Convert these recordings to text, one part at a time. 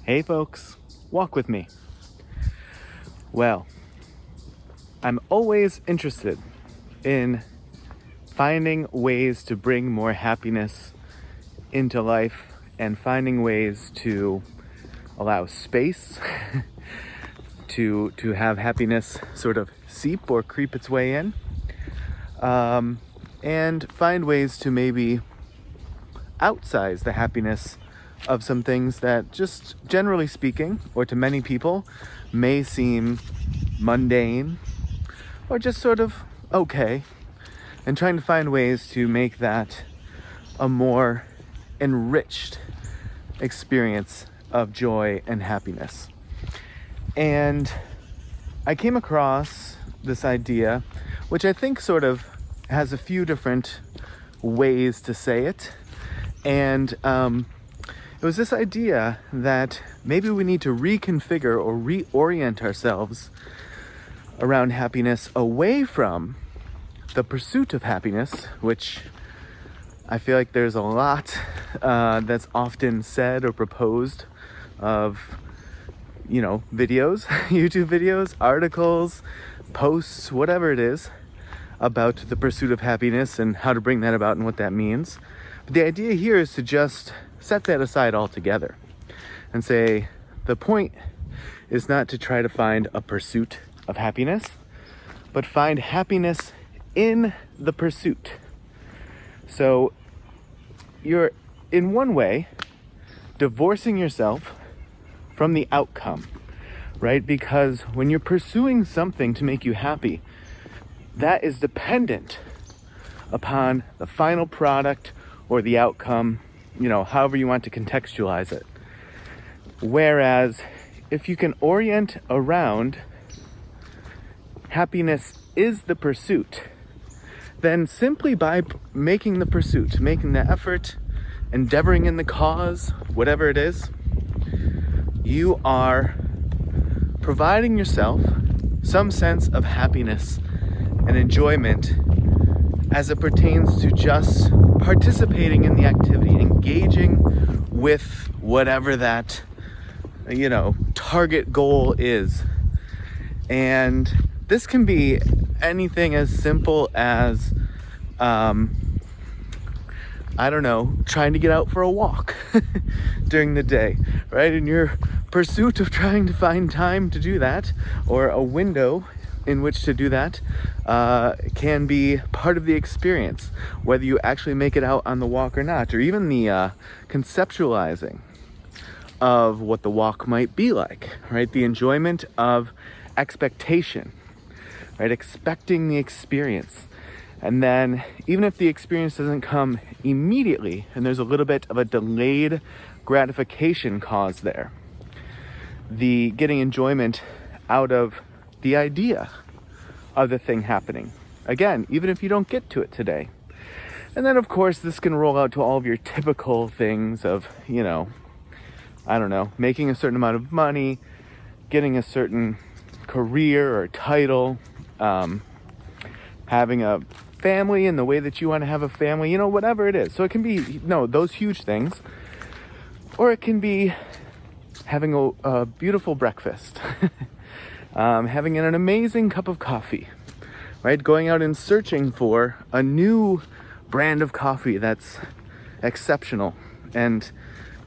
Hey folks, walk with me. Well, I'm always interested in finding ways to bring more happiness into life and finding ways to allow space to have happiness sort of seep or creep its way in, and find ways to maybe outsize the happiness of some things that, just generally speaking, or to many people, may seem mundane or just sort of okay, and trying to find ways to make that a more enriched experience of joy and happiness. And I came across this idea, which I think sort of has a few different ways to say it. And it was this idea that maybe we need to reconfigure or reorient ourselves around happiness away from the pursuit of happiness, which I feel like there's a lot that's often said or proposed of, videos, YouTube videos, articles, posts, whatever it is, about the pursuit of happiness and how to bring that about and what that means. But the idea here is to just set that aside altogether and say the point is not to try to find a pursuit of happiness, but find happiness in the pursuit. So you're, in one way, divorcing yourself from the outcome, right? Because when you're pursuing something to make you happy, that is dependent upon the final product or the outcome, however you want to contextualize it. Whereas if you can orient around happiness is the pursuit, then simply by making the pursuit, making the effort, endeavoring in the cause, whatever it is, you are providing yourself some sense of happiness and enjoyment as it pertains to just participating in the activity, engaging with whatever that, target goal is. And this can be anything as simple as, trying to get out for a walk during the day, right? In your pursuit of trying to find time to do that, or a window in which to do that, can be part of the experience, whether you actually make it out on the walk or not, or even the conceptualizing of what the walk might be like, right? The enjoyment of expectation, right? Expecting the experience. And then even if the experience doesn't come immediately, and there's a little bit of a delayed gratification cause there, the getting enjoyment out of the idea of the thing happening. Again, even if you don't get to it today. And then of course this can roll out to all of your typical things of, making a certain amount of money, getting a certain career or title, having a family in the way that you want to have a family, whatever it is. So it can be, those huge things, or it can be having a beautiful breakfast, having an amazing cup of coffee, right? Going out and searching for a new brand of coffee that's exceptional and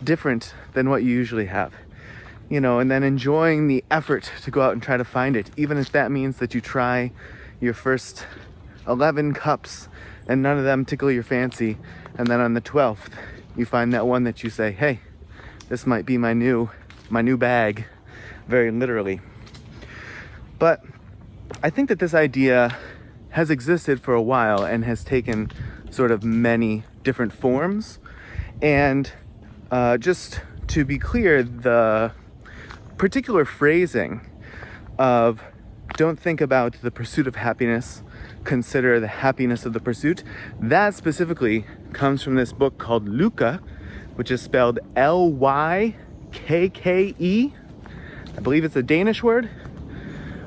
different than what you usually have, and then enjoying the effort to go out and try to find it, even if that means that you try your first 11 cups and none of them tickle your fancy, and then on the 12th you find that one that you say, hey, this might be my new bag, very literally. But I think that this idea has existed for a while and has taken sort of many different forms. And just to be clear, the particular phrasing of don't think about the pursuit of happiness, consider the happiness of the pursuit, that specifically comes from this book called Lykke, which is spelled Lykke. I believe it's a Danish word,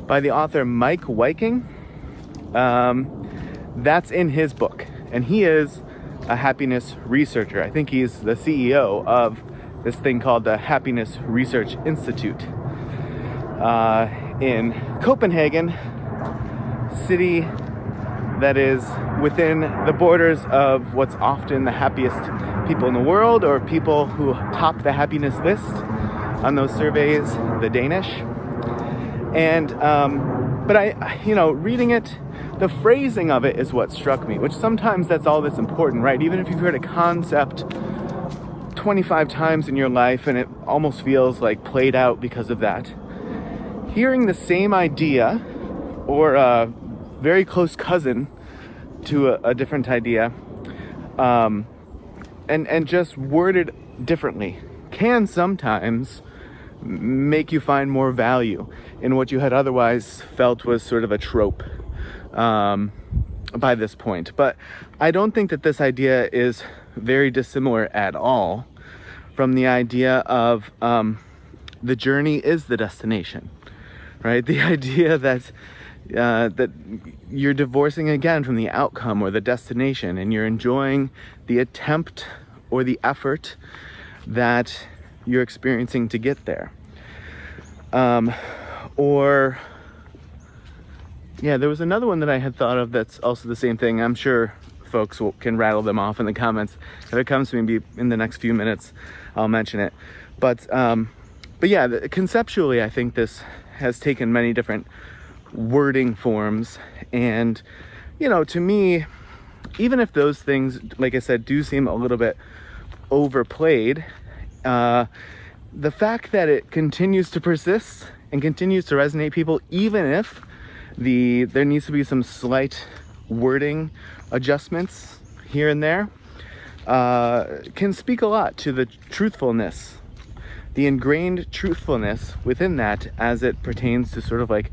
by the author Mike Viking. That's in his book, and he is a happiness researcher. I think he's the CEO of this thing called the Happiness Research Institute in Copenhagen, city that is within the borders of what's often the happiest people in the world, or people who top the happiness list on those surveys, the Danish. And but I reading it, the phrasing of it is what struck me, which sometimes that's all that's important, right? Even if you've heard a concept 25 times in your life and it almost feels like played out because of that, hearing the same idea or a very close cousin to a different idea, and just worded differently, can sometimes make you find more value in what you had otherwise felt was sort of a trope by this point. But I don't think that this idea is very dissimilar at all from the idea of the journey is the destination, right? The idea that that you're divorcing again from the outcome or the destination, and you're enjoying the attempt or the effort that you're experiencing to get there. Or there was another one that I had thought of that's also the same thing. I'm sure folks can rattle them off in the comments. If it comes to me in the next few minutes, I'll mention it. But yeah, conceptually, I think this has taken many different wording forms, and to me, even if those things, like I said, do seem a little bit overplayed, the fact that it continues to persist and continues to resonate people, even if there needs to be some slight wording adjustments here and there, can speak a lot to the truthfulness, the ingrained truthfulness within that, as it pertains to sort of like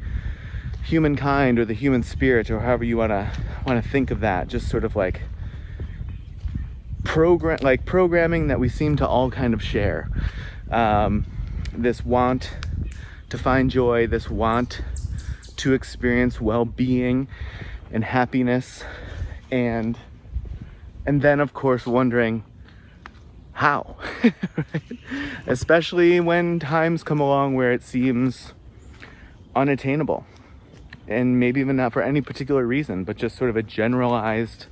humankind or the human spirit, or however you want to think of that. Just sort of like programming that we seem to all kind of share. This want to find joy, this want to experience well-being and happiness, and then of course wondering how, right? Especially when times come along where it seems unattainable, and maybe even not for any particular reason, but just sort of a generalized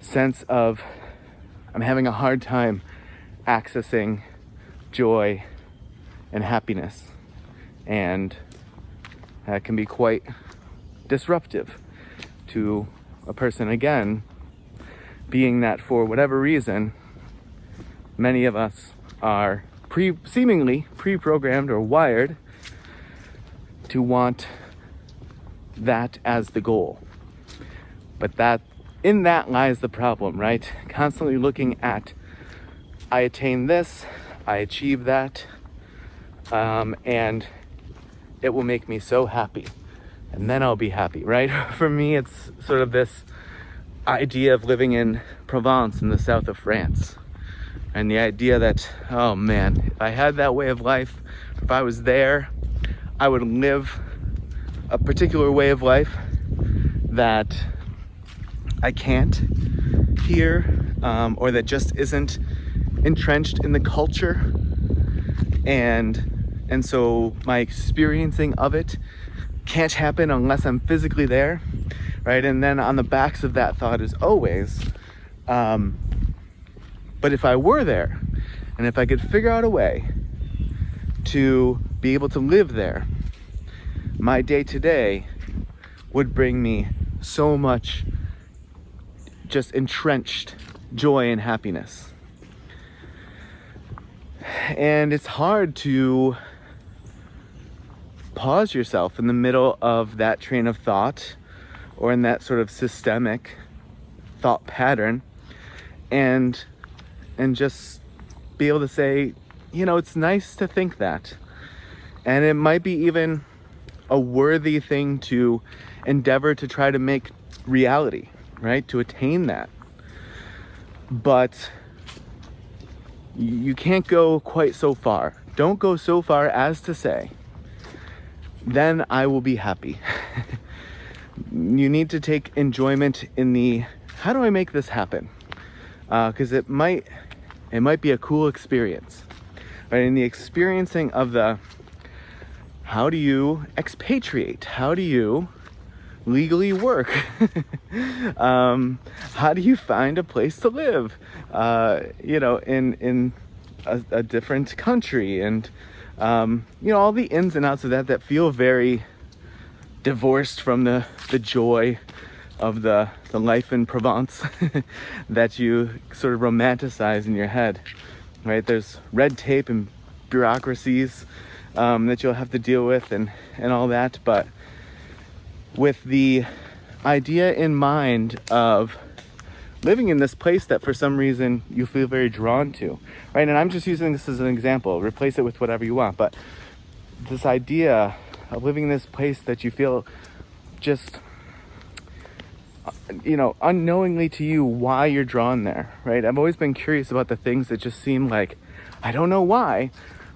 sense of, I'm having a hard time accessing joy and happiness, and that can be quite disruptive to a person, again, being that for whatever reason, many of us are seemingly pre-programmed or wired to want that as the goal. But in that lies the problem, right? Constantly looking at, I attain this, I achieve that, and it will make me so happy, and then I'll be happy, right? For me, it's sort of this idea of living in Provence in the south of France, and the idea that, oh man, if I had that way of life, if I was there, I would live a particular way of life that I can't here, or that just isn't entrenched in the culture, and so my experiencing of it can't happen unless I'm physically there, right? And then on the backs of that thought is always, but if I were there, and if I could figure out a way to be able to live there, my day-to-day would bring me so much just entrenched joy and happiness. And it's hard to pause yourself in the middle of that train of thought, or in that sort of systemic thought pattern, and just be able to say, it's nice to think that, and it might be even a worthy thing to endeavor to try to make reality, right? To attain that. But you can't go quite so far. Don't go so far as to say, then I will be happy. You need to take enjoyment in the, how do I make this happen? Because it might be a cool experience. right? In the experiencing of the, how do you expatriate? How do you legally work? How do you find a place to live, in a different country? And, all the ins and outs of that feel very divorced from the joy of the life in Provence that you sort of romanticize in your head, right? There's red tape and bureaucracies that you'll have to deal with and all that, but with the idea in mind of living in this place that for some reason you feel very drawn to, right? And I'm just using this as an example, replace it with whatever you want, but this idea of living in this place that you feel just, unknowingly to you why you're drawn there, right? I've always been curious about the things that just seem like, I don't know why,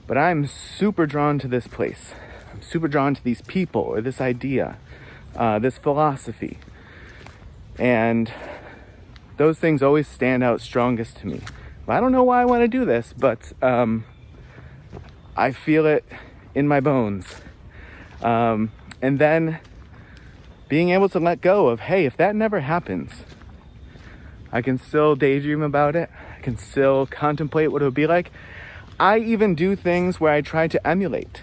but I'm super drawn to this place. I'm super drawn to these people or this idea, this philosophy. And those things always stand out strongest to me. I don't know why I want to do this, but I feel it in my bones. And then being able to let go of, hey, if that never happens, I can still daydream about it. I can still contemplate what it would be like. I even do things where I try to emulate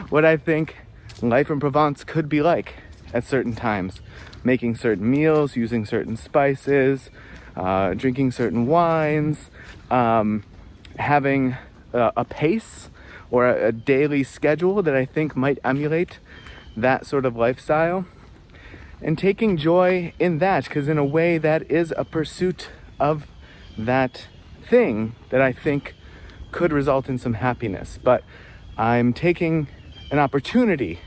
what I think life in Provence could be like at certain times. Making certain meals, using certain spices, drinking certain wines, having a pace or a daily schedule that I think might emulate that sort of lifestyle, and taking joy in that, because in a way that is a pursuit of that thing that I think could result in some happiness. But I'm taking an opportunity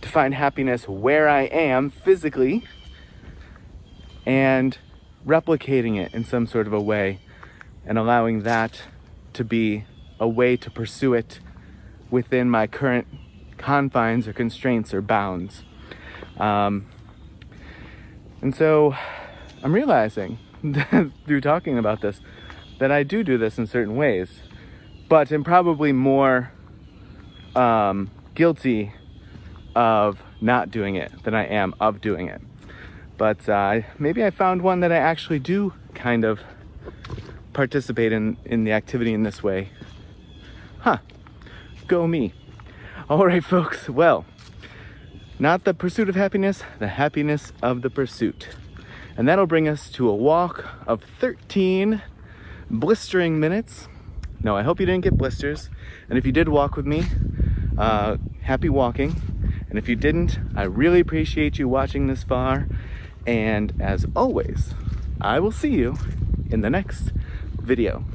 to find happiness where I am physically and replicating it in some sort of a way and allowing that to be a way to pursue it within my current confines or constraints or bounds. And so I'm realizing through talking about this that I do this in certain ways, but I'm probably more guilty of not doing it than I am of doing it. But maybe I found one that I actually do kind of participate in the activity in this way. Go me. All right, folks. Well, not the pursuit of happiness, the happiness of the pursuit. And that'll bring us to a walk of 13 blistering minutes. No, I hope you didn't get blisters. And if you did walk with me, happy walking. And if you didn't, I really appreciate you watching this far. And as always, I will see you in the next video.